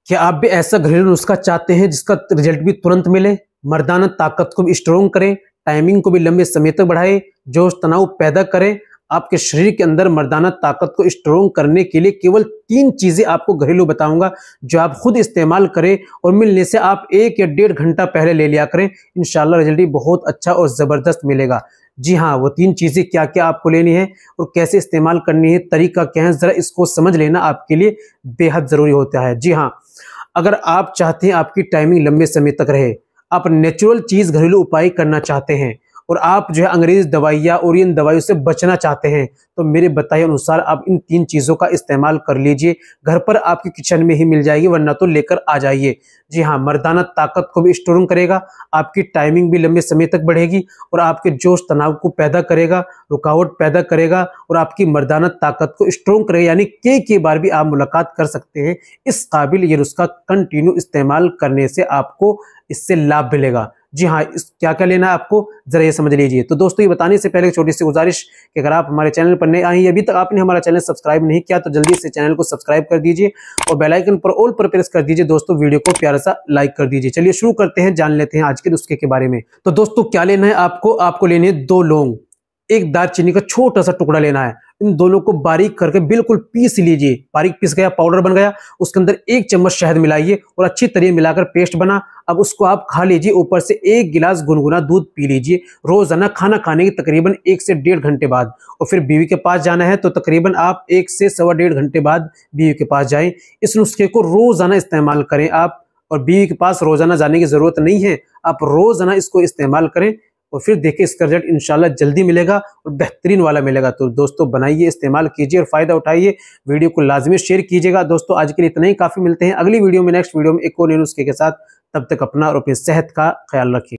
क्या आप भी ऐसा घरेलू नुस्खा चाहते हैं जिसका रिजल्ट भी तुरंत मिले, मर्दाना ताकत को भी स्ट्रोंग करे, टाइमिंग को भी लंबे समय तक बढ़ाए, जोश तनाव पैदा करे? आपके शरीर के अंदर मर्दाना ताकत को स्ट्रोंग करने के लिए केवल 3 चीजें आपको घरेलू बताऊंगा, जो आप खुद इस्तेमाल करें और मिलने से आप 1 या 1.5 घंटा पहले ले लिया करें। इंशाल्लाह रिजल्ट भी बहुत अच्छा और जबरदस्त मिलेगा। जी हाँ, वो 3 चीजें क्या क्या आपको लेनी है और कैसे इस्तेमाल करनी है, तरीका क्या है, जरा इसको समझ लेना आपके लिए बेहद जरूरी होता है। जी हाँ, अगर आप चाहते हैं आपकी टाइमिंग लंबे समय तक रहे, आप नेचुरल चीज घरेलू उपाय करना चाहते हैं और आप जो है अंग्रेज दवाइयाँ और इन दवाइयों से बचना चाहते हैं, तो मेरे बताए अनुसार आप इन 3 चीजों का इस्तेमाल कर लीजिए। घर पर आपके किचन में ही मिल जाएगी, वरना तो लेकर आ जाइए। जी हाँ, मर्दाना ताकत को भी स्ट्रोंग करेगा, आपकी टाइमिंग भी लंबे समय तक बढ़ेगी और आपके जोश तनाव को पैदा करेगा, रुकावट पैदा करेगा और आपकी मर्दाना ताकत को स्ट्रोंग करेगा। यानी कई बार भी आप मुलाकात कर सकते हैं। इस काबिल ये नुस्खा कंटिन्यू इस्तेमाल करने से आपको इससे लाभ मिलेगा। जी हाँ, इस क्या क्या लेना है आपको जरा ये समझ लीजिए। तो दोस्तों, ये बताने से पहले एक छोटी सी गुजारिश कि अगर आप हमारे चैनल पर नए आए हैं, अभी तक आपने हमारा चैनल सब्सक्राइब नहीं किया, तो जल्दी से चैनल को सब्सक्राइब कर दीजिए और बेल आइकन पर ऑल पर प्रेस कर दीजिए। दोस्तों, वीडियो को प्यारा सा लाइक कर दीजिए। चलिए शुरू करते हैं, जान लेते हैं आज के नुस्खे के बारे में। तो दोस्तों, क्या लेना है आपको लेने हैं 2 लौंग, 1 दालचीनी का छोटा सा टुकड़ा लेना है। इन दोनों को बारीक करके बिल्कुल पीस लीजिए। बारीक पीस गया, पाउडर बन गया, उसके अंदर 1 चम्मच शहद मिलाइए और अच्छी तरह मिलाकर पेस्ट बना। अब उसको आप खा लीजिए, ऊपर से 1 गिलास गुनगुना दूध पी लीजिए रोजाना, खाना खाने के तकरीबन 1 से 1.5 घंटे बाद। और फिर बीवी के पास जाना है तो तकरीबन आप 1 से सवा 1.5 घंटे बाद बीवी के पास जाएं। इस नुस्खे को रोजाना इस्तेमाल करें आप, और बीवी के पास रोजाना जाने की जरूरत नहीं है, आप रोजाना इसको इस्तेमाल करें और फिर देखिए इसका रिजल्ट इंशाल्लाह जल्दी मिलेगा और बेहतरीन वाला मिलेगा। तो दोस्तों, बनाइए, इस्तेमाल कीजिए और फायदा उठाइए। वीडियो को लाजमी शेयर कीजिएगा। दोस्तों, आज के लिए इतना ही काफी। मिलते हैं अगली वीडियो में, नेक्स्ट वीडियो में एक और नए नुस्खे के साथ। तब तक अपना और अपनी सेहत का ख्याल रखिए।